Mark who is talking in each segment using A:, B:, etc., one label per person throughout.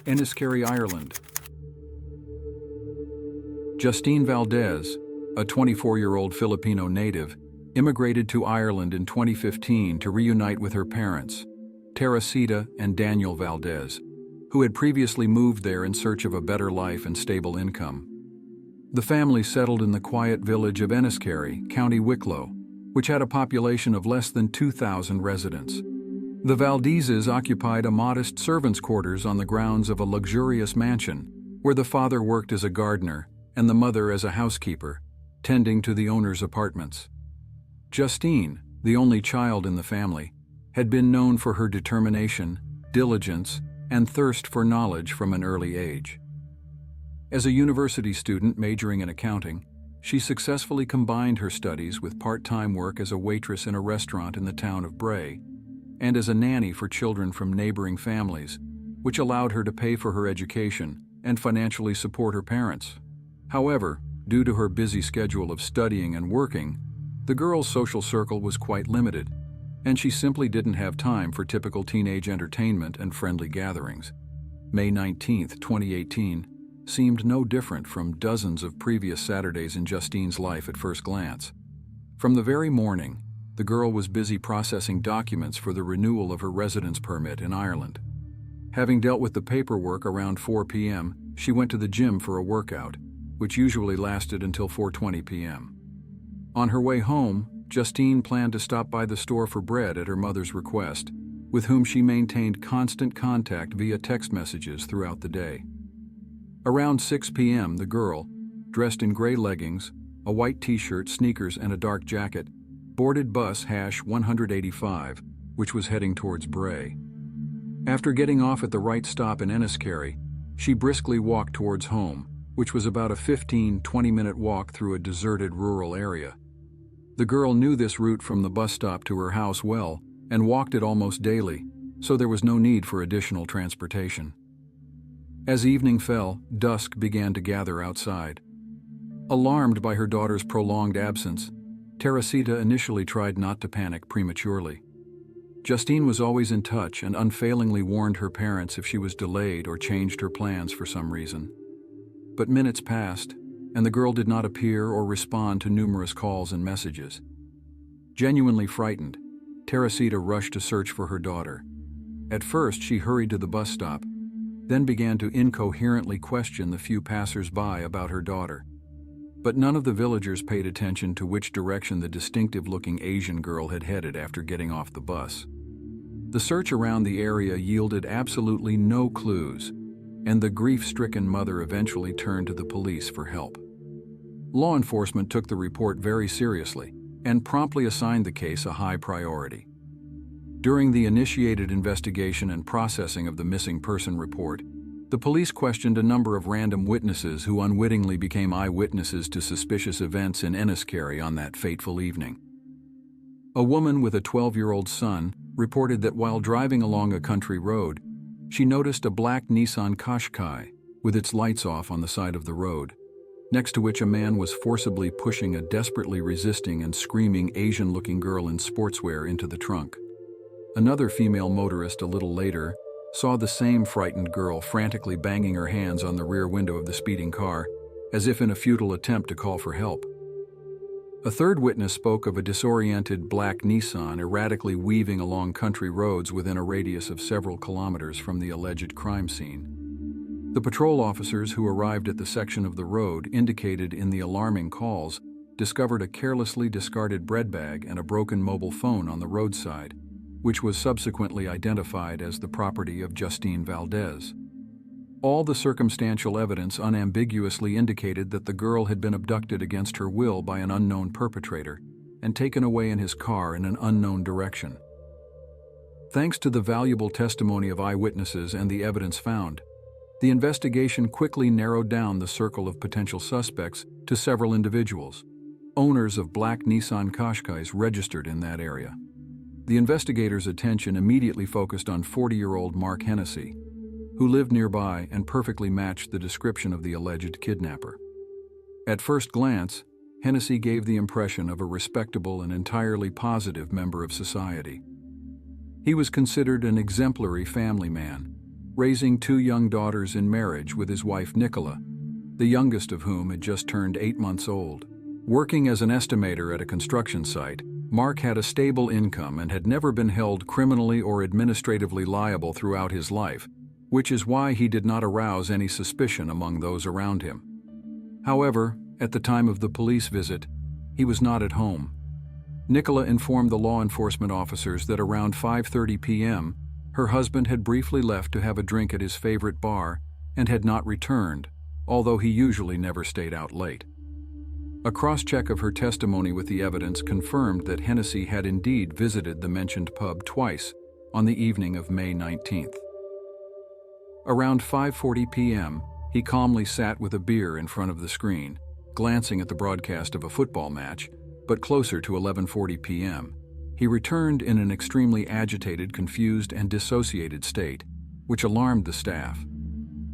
A: Enniskerry, Ireland. Justine Valdez, a 24-year-old Filipino native, immigrated to Ireland in 2015 to reunite with her parents, Teresita and Daniel Valdez, who had previously moved there in search of a better life and stable income. The family settled in the quiet village of Enniskerry, County Wicklow, which had a population of less than 2,000 residents. The Valdezes occupied a modest servants' quarters on the grounds of a luxurious mansion, where the father worked as a gardener and the mother as a housekeeper, tending to the owner's apartments. Justine, the only child in the family, had been known for her determination, diligence, and thirst for knowledge from an early age. As a university student majoring in accounting, she successfully combined her studies with part-time work as a waitress in a restaurant in the town of Bray, and as a nanny for children from neighboring families, which allowed her to pay for her education and financially support her parents. However, due to her busy schedule of studying and working, the girl's social circle was quite limited, and she simply didn't have time for typical teenage entertainment and friendly gatherings. May 19, 2018, seemed no different from dozens of previous Saturdays in Justine's life at first glance. From the very morning, the girl was busy processing documents for the renewal of her residence permit in Ireland. Having dealt with the paperwork around 4 p.m., she went to the gym for a workout, which usually lasted until 4:20 p.m. On her way home, Justine planned to stop by the store for bread at her mother's request, with whom she maintained constant contact via text messages throughout the day. Around 6 p.m., the girl, dressed in gray leggings, a white t-shirt, sneakers, and a dark jacket, boarded bus #185, which was heading towards Bray. After getting off at the right stop in Enniskerry, she briskly walked towards home, which was about a 15-20-minute walk through a deserted rural area. The girl knew this route from the bus stop to her house well and walked it almost daily, so there was no need for additional transportation. As evening fell, dusk began to gather outside. Alarmed by her daughter's prolonged absence, Teresita initially tried not to panic prematurely. Justine was always in touch and unfailingly warned her parents if she was delayed or changed her plans for some reason. But minutes passed, and the girl did not appear or respond to numerous calls and messages. Genuinely frightened, Teresita rushed to search for her daughter. At first, she hurried to the bus stop, then began to incoherently question the few passers-by about her daughter. But none of the villagers paid attention to which direction the distinctive-looking Asian girl had headed after getting off the bus. The search around the area yielded absolutely no clues, and the grief-stricken mother eventually turned to the police for help. Law enforcement took the report very seriously and promptly assigned the case a high priority. During the initiated investigation and processing of the missing person report, the police questioned a number of random witnesses who unwittingly became eyewitnesses to suspicious events in Enniskerry on that fateful evening. A woman with a 12-year-old son reported that while driving along a country road, she noticed a black Nissan Qashqai with its lights off on the side of the road, next to which a man was forcibly pushing a desperately resisting and screaming Asian-looking girl in sportswear into the trunk. Another female motorist a little later saw the same frightened girl frantically banging her hands on the rear window of the speeding car, as if in a futile attempt to call for help. A third witness spoke of a disoriented black Nissan erratically weaving along country roads within a radius of several kilometers from the alleged crime scene. The patrol officers who arrived at the section of the road indicated in the alarming calls discovered a carelessly discarded bread bag and a broken mobile phone on the roadside, which was subsequently identified as the property of Justine Valdes. All the circumstantial evidence unambiguously indicated that the girl had been abducted against her will by an unknown perpetrator and taken away in his car in an unknown direction. Thanks to the valuable testimony of eyewitnesses and the evidence found, the investigation quickly narrowed down the circle of potential suspects to several individuals, owners of black Nissan Qashqais registered in that area. The investigators' attention immediately focused on 40-year-old Mark Hennessy, who lived nearby and perfectly matched the description of the alleged kidnapper. At first glance, Hennessy gave the impression of a respectable and entirely positive member of society. He was considered an exemplary family man, raising 2 young daughters in marriage with his wife Nicola, the youngest of whom had just turned 8 months old. Working as an estimator at a construction site, Mark had a stable income and had never been held criminally or administratively liable throughout his life, which is why he did not arouse any suspicion among those around him. However, at the time of the police visit, he was not at home. Nicola informed the law enforcement officers that around 5:30 p.m., her husband had briefly left to have a drink at his favorite bar and had not returned, although he usually never stayed out late. A cross-check of her testimony with the evidence confirmed that Hennessy had indeed visited the mentioned pub twice on the evening of May 19th. Around 5:40 p.m., he calmly sat with a beer in front of the screen, glancing at the broadcast of a football match, but closer to 11:40 p.m., he returned in an extremely agitated, confused, and dissociated state, which alarmed the staff.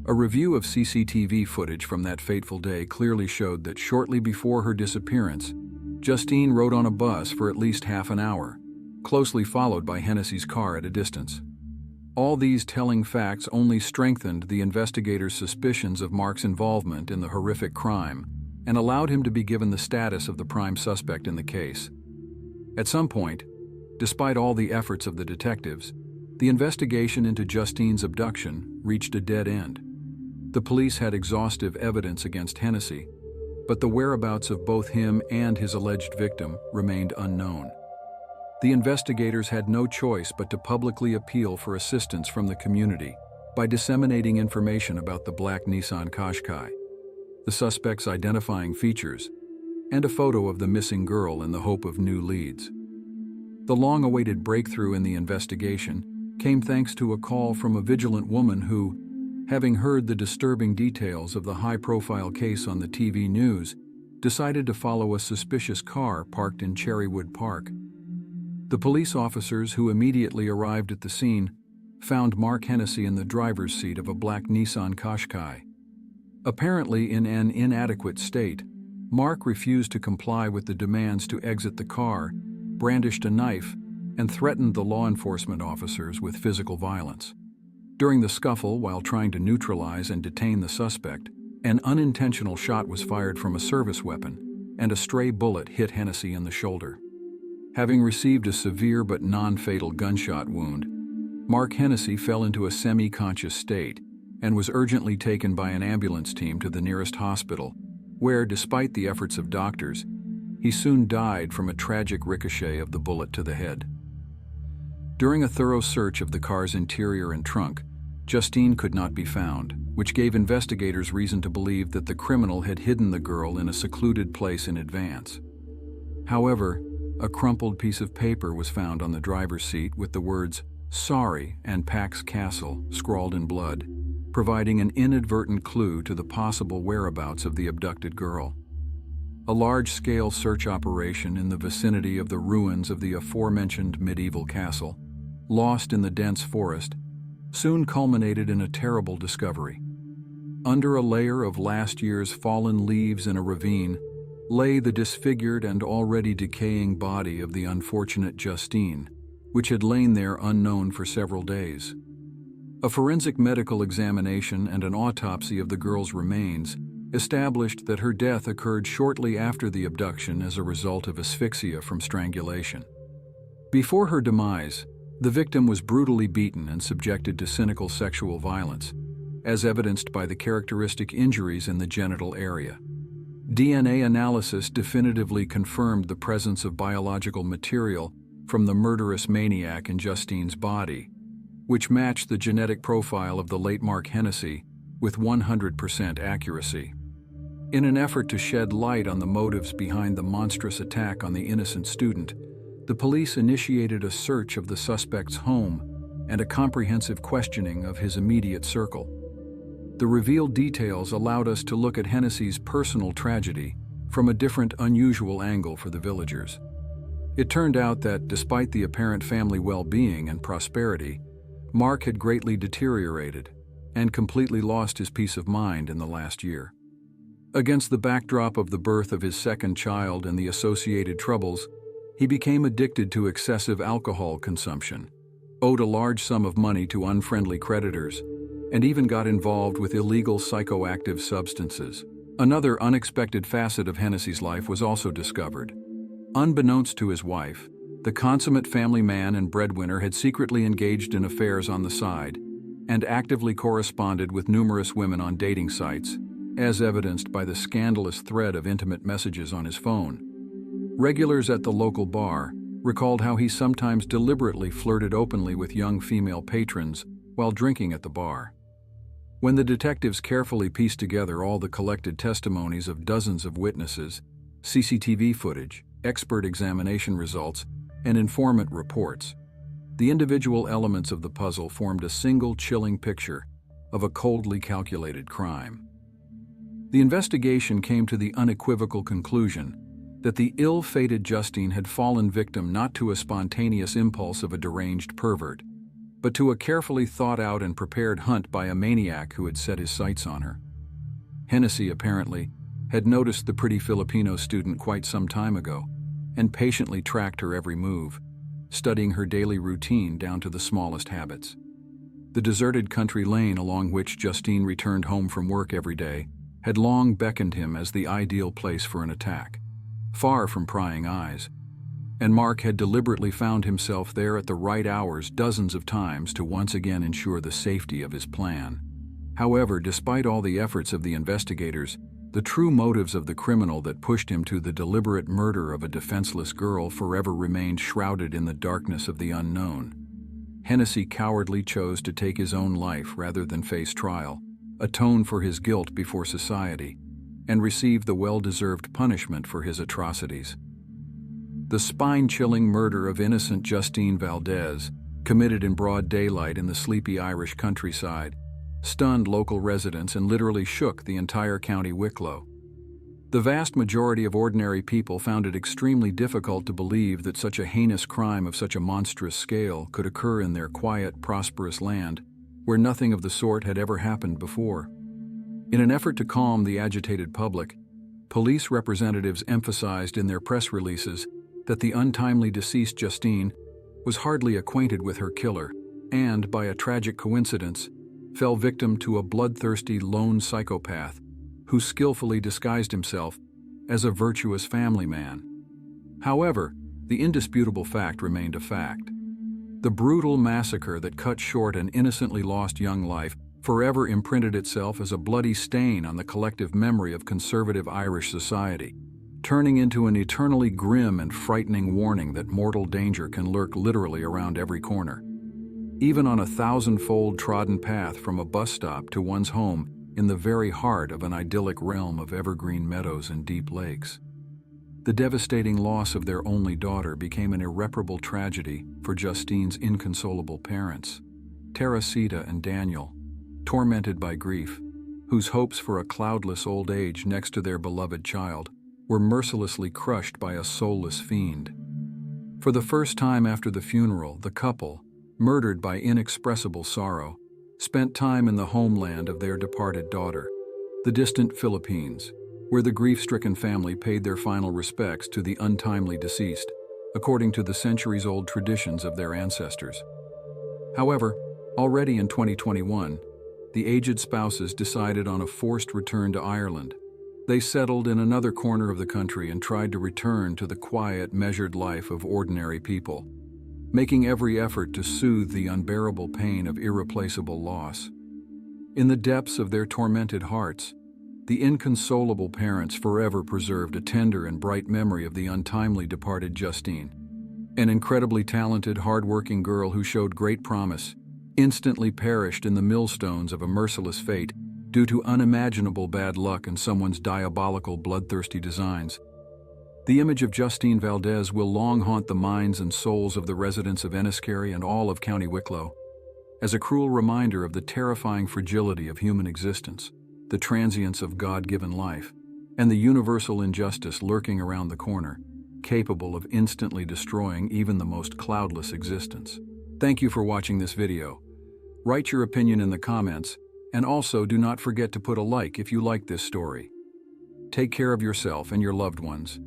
A: A review of CCTV footage from that fateful day clearly showed that shortly before her disappearance, Justine rode on a bus for at least half an hour, closely followed by Hennessy's car at a distance. All these telling facts only strengthened the investigators' suspicions of Mark's involvement in the horrific crime and allowed him to be given the status of the prime suspect in the case. At some point, despite all the efforts of the detectives, the investigation into Justine's abduction reached a dead end. The police had exhaustive evidence against Hennessy, but the whereabouts of both him and his alleged victim remained unknown. The investigators had no choice but to publicly appeal for assistance from the community by disseminating information about the black Nissan Qashqai, the suspect's identifying features, and a photo of the missing girl in the hope of new leads. The long-awaited breakthrough in the investigation came thanks to a call from a vigilant woman who, having heard the disturbing details of the high-profile case on the TV news, decided to follow a suspicious car parked in Cherrywood Park. The police officers who immediately arrived at the scene found Mark Hennessy in the driver's seat of a black Nissan Qashqai. Apparently in an inadequate state, Mark refused to comply with the demands to exit the car, brandished a knife, and threatened the law enforcement officers with physical violence. During the scuffle, while trying to neutralize and detain the suspect, an unintentional shot was fired from a service weapon, and a stray bullet hit Hennessy in the shoulder. Having received a severe but non-fatal gunshot wound, Mark Hennessy fell into a semi-conscious state and was urgently taken by an ambulance team to the nearest hospital, where, despite the efforts of doctors, he soon died from a tragic ricochet of the bullet to the head. During a thorough search of the car's interior and trunk, Justine could not be found, which gave investigators reason to believe that the criminal had hidden the girl in a secluded place in advance. However, a crumpled piece of paper was found on the driver's seat with the words "Sorry" and "Pax Castle" scrawled in blood, providing an inadvertent clue to the possible whereabouts of the abducted girl. A large-scale search operation in the vicinity of the ruins of the aforementioned medieval castle, lost in the dense forest, soon culminated in a terrible discovery. Under a layer of last year's fallen leaves in a ravine lay the disfigured and already decaying body of the unfortunate Justine, which had lain there unknown for several days. A forensic medical examination and an autopsy of the girl's remains established that her death occurred shortly after the abduction as a result of asphyxia from strangulation. Before her demise, the victim was brutally beaten and subjected to cynical sexual violence, as evidenced by the characteristic injuries in the genital area. DNA analysis definitively confirmed the presence of biological material from the murderous maniac in Justine's body, which matched the genetic profile of the late Mark Hennessy with 100% accuracy. In an effort to shed light on the motives behind the monstrous attack on the innocent student, the police initiated a search of the suspect's home and a comprehensive questioning of his immediate circle. The revealed details allowed us to look at Hennessy's personal tragedy from a different, unusual angle for the villagers. It turned out that, despite the apparent family well-being and prosperity, Mark had greatly deteriorated and completely lost his peace of mind in the last year. Against the backdrop of the birth of his second child and the associated troubles, he became addicted to excessive alcohol consumption, owed a large sum of money to unfriendly creditors, and even got involved with illegal psychoactive substances. Another unexpected facet of Hennessy's life was also discovered. Unbeknownst to his wife, the consummate family man and breadwinner had secretly engaged in affairs on the side and actively corresponded with numerous women on dating sites, as evidenced by the scandalous thread of intimate messages on his phone. Regulars at the local bar recalled how he sometimes deliberately flirted openly with young female patrons while drinking at the bar. When the detectives carefully pieced together all the collected testimonies of dozens of witnesses, CCTV footage, expert examination results, and informant reports, the individual elements of the puzzle formed a single chilling picture of a coldly calculated crime. The investigation came to the unequivocal conclusion that the ill-fated Justine had fallen victim not to a spontaneous impulse of a deranged pervert, but to a carefully thought-out and prepared hunt by a maniac who had set his sights on her. Hennessy, apparently, had noticed the pretty Filipino student quite some time ago and patiently tracked her every move, studying her daily routine down to the smallest habits. The deserted country lane along which Justine returned home from work every day had long beckoned him as the ideal place for an attack, far from prying eyes, and Mark had deliberately found himself there at the right hours dozens of times to once again ensure the safety of his plan. However, despite all the efforts of the investigators, the true motives of the criminal that pushed him to the deliberate murder of a defenseless girl forever remained shrouded in the darkness of the unknown. Hennessy cowardly chose to take his own life rather than face trial, atone for his guilt before society, and receive the well-deserved punishment for his atrocities. The spine-chilling murder of innocent Justine Valdez, committed in broad daylight in the sleepy Irish countryside, stunned local residents and literally shook the entire County Wicklow. The vast majority of ordinary people found it extremely difficult to believe that such a heinous crime of such a monstrous scale could occur in their quiet, prosperous land, where nothing of the sort had ever happened before. In an effort to calm the agitated public, police representatives emphasized in their press releases that the untimely deceased Justine was hardly acquainted with her killer and, by a tragic coincidence, fell victim to a bloodthirsty lone psychopath who skillfully disguised himself as a virtuous family man. However, the indisputable fact remained a fact. The brutal massacre that cut short an innocently lost young life forever imprinted itself as a bloody stain on the collective memory of conservative Irish society, turning into an eternally grim and frightening warning that mortal danger can lurk literally around every corner, even on a thousand-fold trodden path from a bus stop to one's home in the very heart of an idyllic realm of evergreen meadows and deep lakes. The devastating loss of their only daughter became an irreparable tragedy for Justine's inconsolable parents, Teresita and Daniel, tormented by grief, whose hopes for a cloudless old age next to their beloved child were mercilessly crushed by a soulless fiend. For the first time after the funeral, the couple, murdered by inexpressible sorrow, spent time in the homeland of their departed daughter, the distant Philippines, where the grief-stricken family paid their final respects to the untimely deceased, according to the centuries-old traditions of their ancestors. However, already in 2021, the aged spouses decided on a forced return to Ireland. They settled in another corner of the country and tried to return to the quiet, measured life of ordinary people, making every effort to soothe the unbearable pain of irreplaceable loss. In the depths of their tormented hearts, the inconsolable parents forever preserved a tender and bright memory of the untimely departed Justine, an incredibly talented, hard-working girl who showed great promise, instantly perished in the millstones of a merciless fate due to unimaginable bad luck and someone's diabolical, bloodthirsty designs. The image of Justine Valdez will long haunt the minds and souls of the residents of Enniskerry and all of County Wicklow, as a cruel reminder of the terrifying fragility of human existence, the transience of God-given life, and the universal injustice lurking around the corner, capable of instantly destroying even the most cloudless existence. Thank you for watching this video. Write your opinion in the comments, and also do not forget to put a like if you like this story. Take care of yourself and your loved ones.